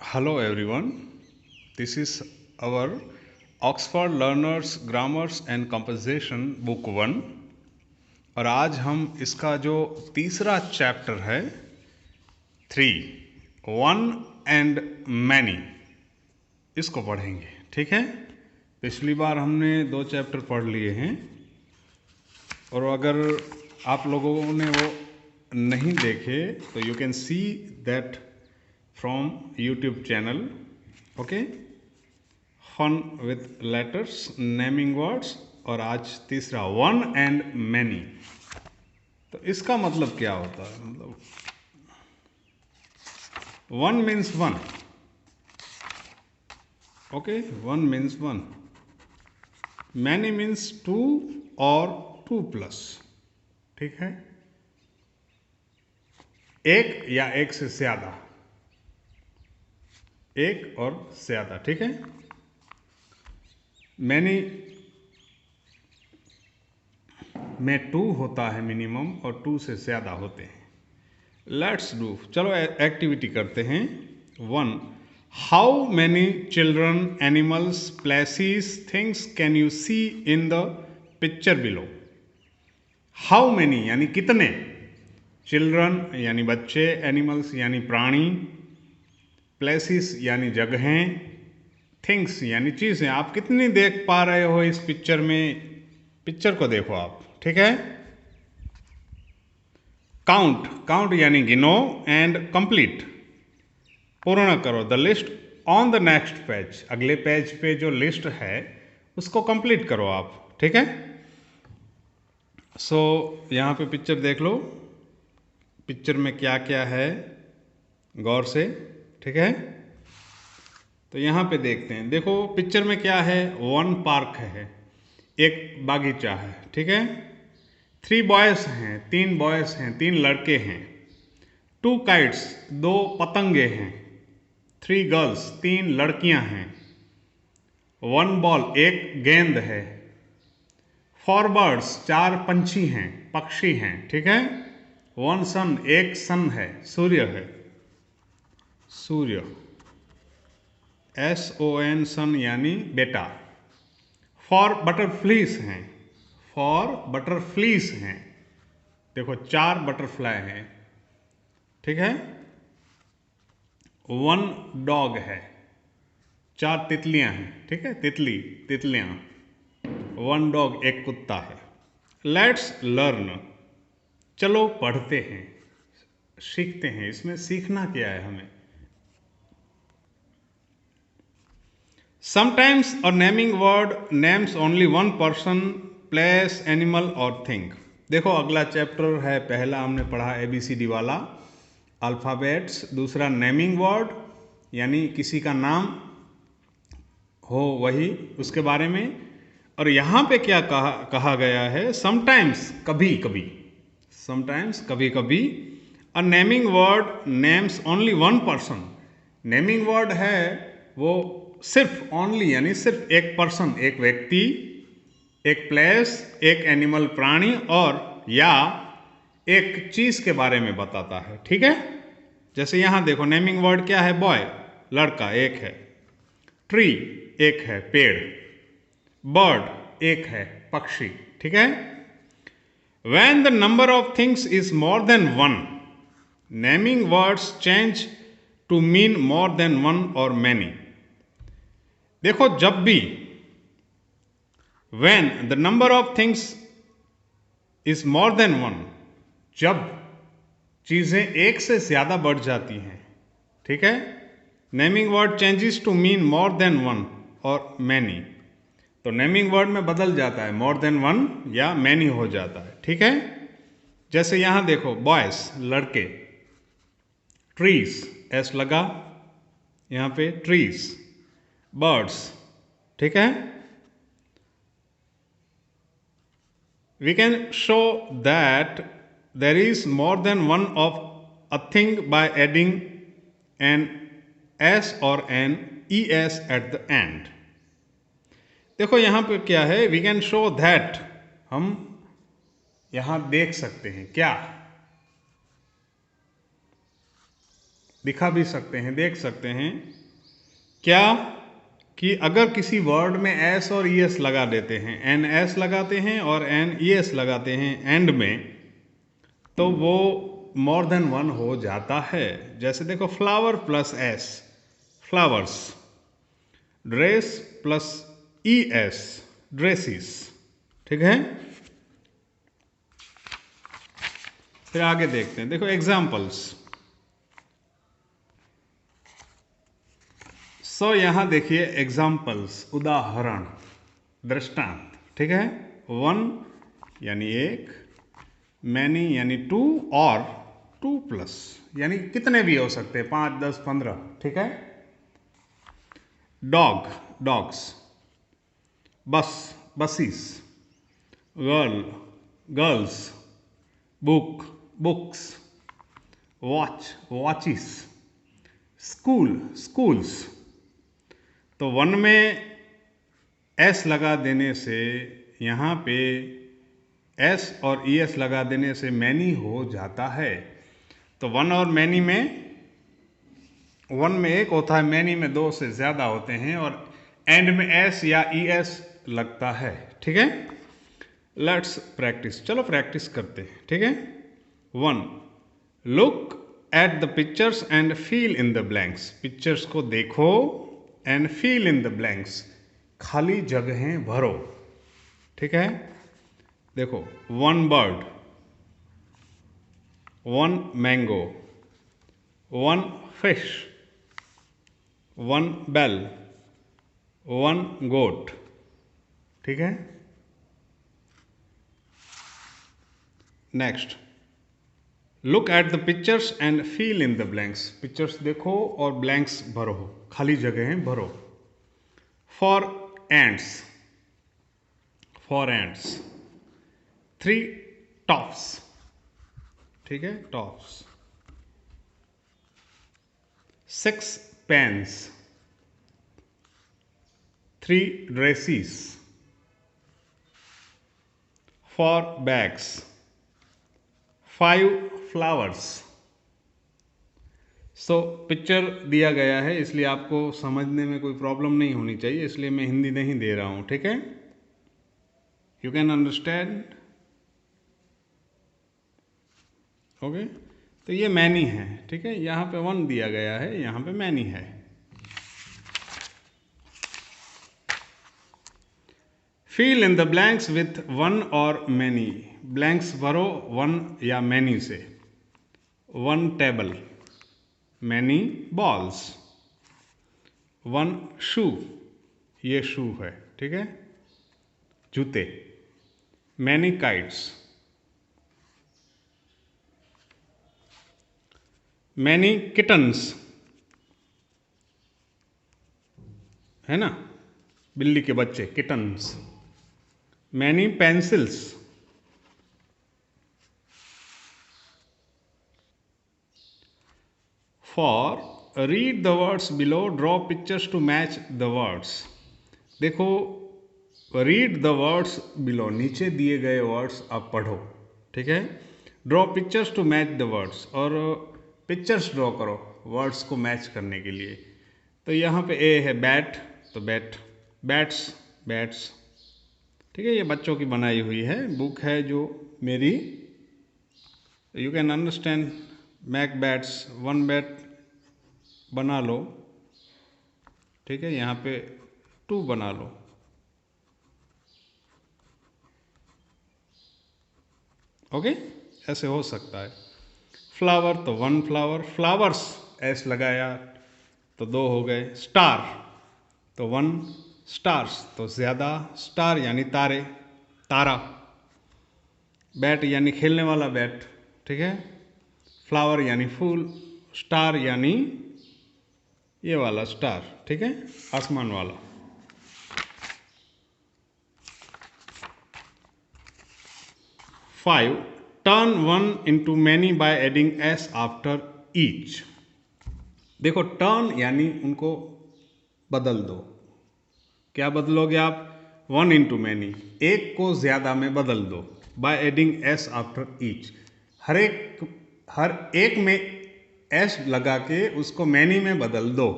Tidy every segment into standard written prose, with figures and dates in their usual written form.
Hello everyone, this is our Oxford Learners Grammars and Composition Book 1 और आज हम इसका जो तीसरा चैप्टर है 1 and many इसको पढ़ेंगे। ठीक है, पिछली बार हमने 2 चैप्टर पढ़ लिए हैं और अगर आप लोगों ने वो नहीं देखे तो you can see that from YouTube channel. Okay, fun with letters, naming words और आज तीसरा one and many। तो इसका मतलब क्या होता है? मतलब one means one, okay, one means one, many means two or two plus। ठीक है, एक या एक से ज्यादा, एक और ज्यादा। ठीक है, मैनी में 2 होता है मिनिमम और 2 से ज्यादा होते हैं। लेट्स डू, चलो एक्टिविटी करते हैं। 1, how many children, animals, places, things can you see in the picture below. How many यानी कितने, चिल्ड्रन यानी बच्चे, एनिमल्स यानी प्राणी, प्लेसेस यानी जगहें, थिंग्स यानी चीज़ें। आप कितनी देख पा रहे हो इस पिक्चर में? पिक्चर को देखो आप। ठीक है, काउंट, काउंट यानी गिनो, एंड कंप्लीट पूर्ण करो the list on the next page. अगले पेज पे जो लिस्ट है उसको कंप्लीट करो आप। ठीक है, सो यहाँ पे पिक्चर देख लो, पिक्चर में क्या क्या है गौर से। ठीक है, तो यहाँ पे देखते हैं। देखो पिक्चर में क्या है, 1 पार्क है, एक बागीचा है। ठीक है, 3 बॉयज़ हैं, 3 बॉयज़ हैं, 3 लड़के हैं। 2 काइट्स, 2 पतंगे हैं। 3 गर्ल्स, 3 लड़कियां हैं। 1 बॉल, 1 गेंद है। 4 बर्ड्स, 4 पंछी हैं, पक्षी हैं। ठीक है, 1 सन, 1 सन है, सूर्य है, सूर्य, SON सन यानी बेटा। 4 बटरफ्लीज हैं, 4 बटरफ्लीज हैं, देखो 4 बटरफ्लाई हैं। ठीक है, 1 डॉग है, 4 तितलियां हैं। ठीक है, तितली, तितलियां। 1 डॉग, 1 कुत्ता है। लेट्स लर्न, चलो पढ़ते हैं, सीखते हैं। इसमें सीखना क्या है हमें? Sometimes a naming word names only one person, place, animal और thing। देखो अगला चैप्टर है, पहला हमने पढ़ा ABCD वाला अल्फ़ाबेट्स, दूसरा नेमिंग वर्ड यानी किसी का नाम हो वही, उसके बारे में। और यहाँ पे क्या कहा गया है? समटाइम्स, कभी कभी, समटाइम्स कभी कभी, अ naming word names only 1 person. Naming word है वो सिर्फ, ओनली यानी सिर्फ एक पर्सन, एक व्यक्ति, एक प्लेस, एक एनिमल प्राणी, और या एक चीज के बारे में बताता है। ठीक है, जैसे यहां देखो नेमिंग वर्ड क्या है? बॉय, लड़का, एक है। ट्री, एक है, पेड़। बर्ड, एक है, पक्षी। ठीक है, when the number of things is more than 1, naming words change to mean more than 1 or many. देखो जब भी, when the number of things is more than 1, जब चीजें एक से ज्यादा बढ़ जाती हैं, ठीक है, naming word changes to mean more than 1 or many, तो नेमिंग वर्ड में बदल जाता है, मोर देन 1 या मैनी हो जाता है। ठीक है, जैसे यहां देखो बॉयज, लड़के, ट्रीज, एस लगा यहां पे, ट्रीज, बर्ड्स। ठीक है, we can show that there is more than one of a thing by adding an s or an es at the end। देखो यहां पे क्या है, we can show that, हम यहां देख सकते हैं क्या? दिखा भी सकते हैं, देख सकते हैं क्या कि अगर किसी वर्ड में एस और ईएस लगा देते हैं, एन एस लगाते हैं और एन ईएस लगाते हैं एंड में, तो वो मोर देन वन हो जाता है। जैसे देखो, flower plus S flowers, dress plus E S dresses, ठीक है। फिर आगे देखते हैं, देखो एग्जाम्पल्स। सो यहां देखिए एग्जाम्पल्स, उदाहरण, दृष्टांत, ठीक है। वन यानी एक, मैनी यानी टू, और टू प्लस यानी कितने भी हो सकते हैं, 5, 10, 15, ठीक है। डॉग डॉग्स, बस buses, girl girls, book books, watch watches, school schools. तो वन में एस लगा देने से यहाँ पे एस और ई एस लगा देने से मैनी हो जाता है। तो वन और मैनी में, वन में एक होता है, मैनी में दो से ज़्यादा होते हैं, और एंड में एस या ई एस लगता है, ठीक है। लेट्स प्रैक्टिस, चलो प्रैक्टिस करते हैं, ठीक है। One, look at the pictures and fill in the blanks. Pictures को देखो and fill in the blanks, खाली जगहें भरो, ठीक है। देखो, one bird, one mango, one fish, one bell, one goat, ठीक है। Next, look at the pictures and fill in the blanks. Pictures देखो और ब्लैंक्स भरो, खाली जगहें भरो। Four ends, four ends, 3 tops, ठीक है, tops. 6 pens, 3 dresses. 4 bags, 5 flowers. So picture दिया गया है, इसलिए आपको समझने में कोई प्रॉब्लम नहीं होनी चाहिए, इसलिए मैं हिंदी नहीं दे रहा हूं, ठीक है। You can understand, okay. तो ये मैनी है, ठीक है। यहां पे वन दिया गया है, यहां पे मैनी है। Fill in the blanks with one or many. Blanks भरो वन या मैनी से। One table, many balls, one shoe, ये शू है, ठीक है, जूते। मैनी काइट्स, मैनी किटन्स, है ना, बिल्ली के बच्चे, kittens. Many pencils, for read the words below, draw pictures to match the words. देखो, रीड द वर्ड्स बिलो, नीचे दिए गए वर्ड्स आप पढ़ो, ठीक है। Draw pictures to match the words, और पिक्चर्स ड्रॉ करो वर्ड्स को मैच करने के लिए। तो यहाँ पे ए है बैट, तो बैट, बैट्स बैट्स, ठीक है। ये बच्चों की बनाई हुई है, बुक है जो मेरी। You can understand, make bats, one bat बना लो, ठीक है। यहाँ पे 2 बना लो, ओके, ऐसे हो सकता है। फ्लावर तो 1 फ्लावर, फ्लावर्स एस लगाया तो 2 हो गए। स्टार तो 1 स्टार्स, तो ज़्यादा, स्टार यानी तारे, तारा। बैट यानी खेलने वाला बैट, ठीक है। फ्लावर यानी फूल, स्टार यानी ये वाला स्टार, ठीक है, आसमान वाला। Five, turn one into many bye adding S after each. देखो, टर्न यानी उनको बदल दो। क्या बदलोगे आप? 1 इंटू मैनी, एक को ज्यादा में बदल दो, by adding S after each. हर एक में एस लगा के उसको मैनी में बदल दो,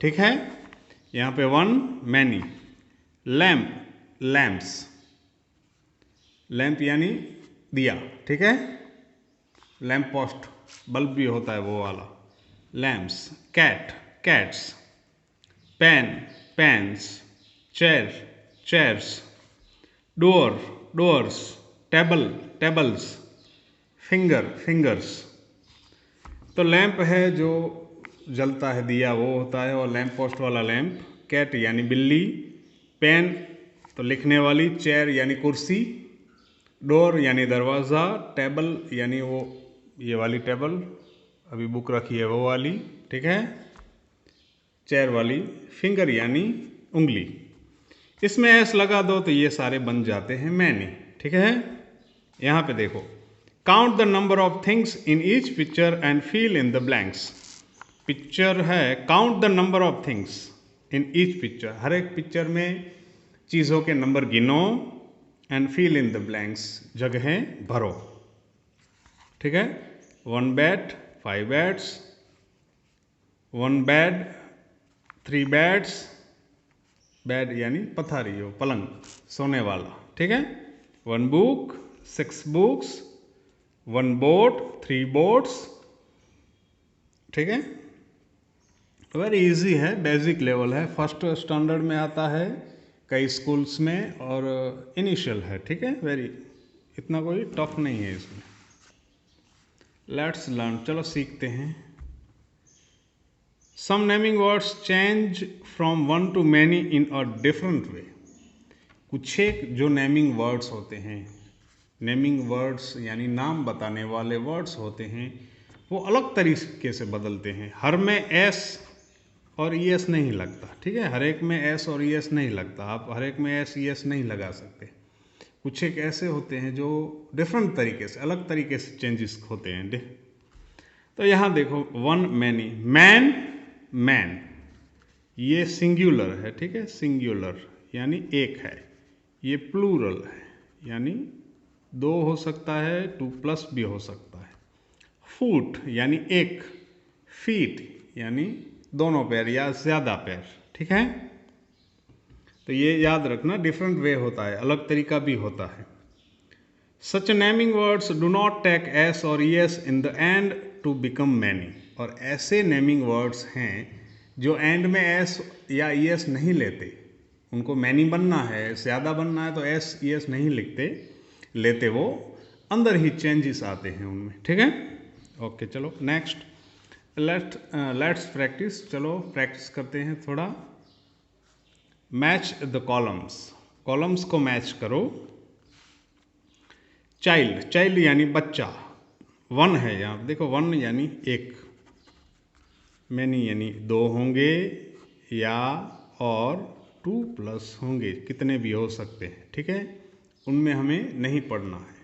ठीक है। यहाँ पे one many, lamp lamps, lamp यानी दिया, ठीक है। लैम्प पोस्ट बल्ब भी होता है वो वाला, lamps. Cat cats, pen pens, chair chairs, door doors, table tables, finger fingers. तो लैंप है जो जलता है दिया वो होता है, और लैंप पोस्ट वाला लैंप। कैट यानी बिल्ली, पेन तो लिखने वाली, चेयर यानी कुर्सी, डोर यानी दरवाज़ा, टेबल यानी वो ये वाली टेबल अभी बुक रखी है वो वाली, ठीक है, चेयर वाली, फिंगर यानी उंगली। इसमें एस लगा दो तो ये सारे बन जाते हैं मैनी, ठीक है। यहाँ पे देखो, count the number of things in each picture and fill in the blanks. Picture है, count the number of things in each picture, हर एक पिक्चर में चीज़ों के नंबर गिनो, and fill in the blanks, जगहें भरो, ठीक है। 1 bed 5 beds, 1 bed 3 beds, bed यानी पथारी हो, पलंग, सोने वाला, ठीक है। 1 बुक 6 बुक्स, 1 बोट 3 बोट्स, ठीक है। वेरी इजी है, बेसिक लेवल है, फर्स्ट स्टैंडर्ड में आता है कई स्कूल्स में, और इनिशियल है, ठीक है। वेरी इतना कोई टफ नहीं है इसमें। लेट्स लर्न, चलो सीखते हैं। Some naming words change from one to many in a different way. कुछ एक जो नेमिंग वर्ड्स होते हैं, नेमिंग वर्ड्स यानी नाम बताने वाले वर्ड्स होते हैं, वो अलग तरीके से बदलते हैं। हर में एस और ई एस नहीं लगता, ठीक है। हर एक में एस और ई एस नहीं लगता, आप हर एक में एस ई एस नहीं लगा सकते। कुछ एक ऐसे होते हैं जो डिफरेंट तरीके से, अलग तरीके से चेंजेस होते हैं। तो यहाँ देखो, 1 मैनी, मैन मैन, ये सिंगुलर है, ठीक है, सिंगुलर यानी एक है। ये प्लूरल है यानी 2 हो सकता है, 2 प्लस भी हो सकता है। फुट यानी एक, फीट यानी दोनों पैर या ज़्यादा पैर, ठीक है। तो ये याद रखना, डिफरेंट वे होता है, अलग तरीका भी होता है। Such naming words do not take S or E S in the end to become many. और ऐसे नेमिंग वर्ड्स हैं जो एंड में एस या ई एस नहीं लेते, उनको मैनी बनना है, ज़्यादा बनना है तो एस ई एस नहीं लेते, वो अंदर ही चेंजेस आते हैं उनमें, ठीक है। ओके, चलो नेक्स्ट, लेट्स प्रैक्टिस। चलो प्रैक्टिस करते हैं थोड़ा। मैच द कॉलम्स, कॉलम्स को मैच करो। चाइल्ड, चाइल्ड यानी बच्चा, 1 है यहाँ देखो, 1 यानी एक, मैनी यानी 2 होंगे या और 2 प्लस होंगे, कितने भी हो सकते हैं, ठीक है, उनमें हमें नहीं पढ़ना है।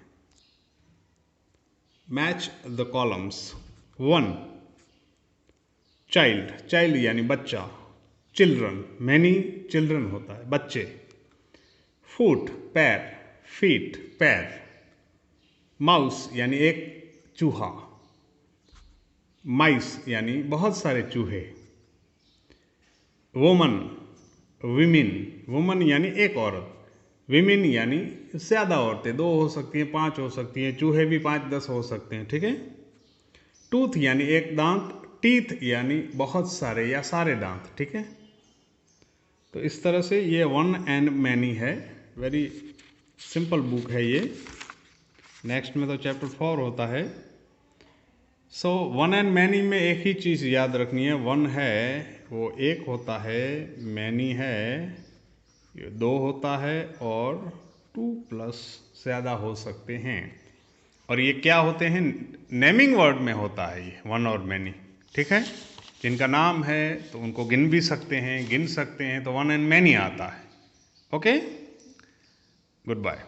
Match the columns. 1 child, child यानी बच्चा, चिल्ड्रन, मैनी चिल्ड्रन होता है, बच्चे। फुट पैर, फीट पैर। माउस यानी एक चूहा, माइस यानी बहुत सारे चूहे। वोमन, विमिन, वुमन यानी एक औरत, विमिन यानी ज़्यादा औरतें, 2 हो सकती हैं, 5 हो सकती हैं, चूहे भी 5-10 हो सकते हैं, ठीक है। टूथ यानी एक दांत, टीथ यानी बहुत सारे या सारे दांत, ठीक है। तो इस तरह से ये 1 एंड मैनी है, वेरी सिंपल बुक है ये। नेक्स्ट में तो चैप्टर 4 होता है। सो 1 एंड मैनी में एक ही चीज़ याद रखनी है, 1 है वो एक होता है, मैनी है ये 2 होता है, और 2 प्लस ज़्यादा हो सकते हैं। और ये क्या होते हैं, नेमिंग वर्ड में होता है ये 1 और मैनी, ठीक है। जिनका नाम है तो उनको गिन भी सकते हैं, गिन सकते हैं, तो 1 एंड मैनी आता है। Okay, good bye.